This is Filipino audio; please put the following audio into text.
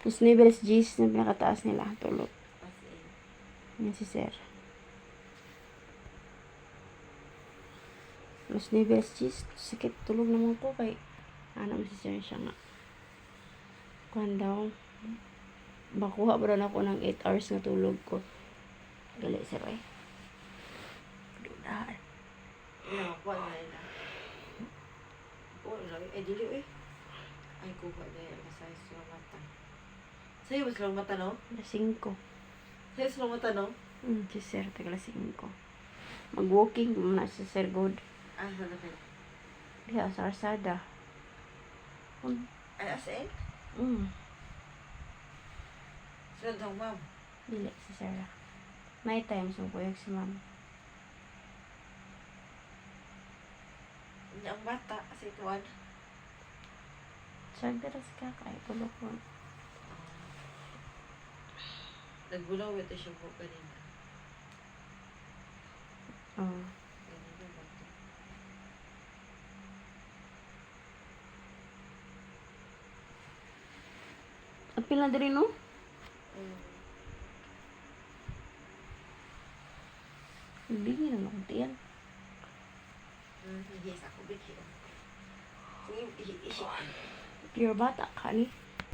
Los Niveles G's na pinakataas nila. Tulog. As in. Yan si Sir. Los Niveles G's. Sakit. Tulog naman ko kay ano si Sir siya nga. Kuhan daw. Bakuha ba rin ako ng 8 hours na tulog ko. Gali Sir ay. Dudahan. Kuha na nila. Kuha na lang. Dili eh. Ay, kuha na yan. Masaya sa mata. Sa'yo mas lang mata, no? Alas 5. Sa'yo mas lang mata, no? Si Sir, tagala 5. Mag-walking muna si Sir God. Ah, sa lapit. Diya, sa Arsada. Ay, as in? Saan daw, ma'am? Dili, si Sir. May time, so kuyag si Ma'am. Hindi ang bata. Kasi tuwan. Sagdaras ka, kaya tulog ko. Nagbulaw ito siya po kanina. Oo. Kanina ba ito? Apil na din, no? Bingin na akong tiyan. Yes, ako bigyan. Sige, Pure bata ka ni.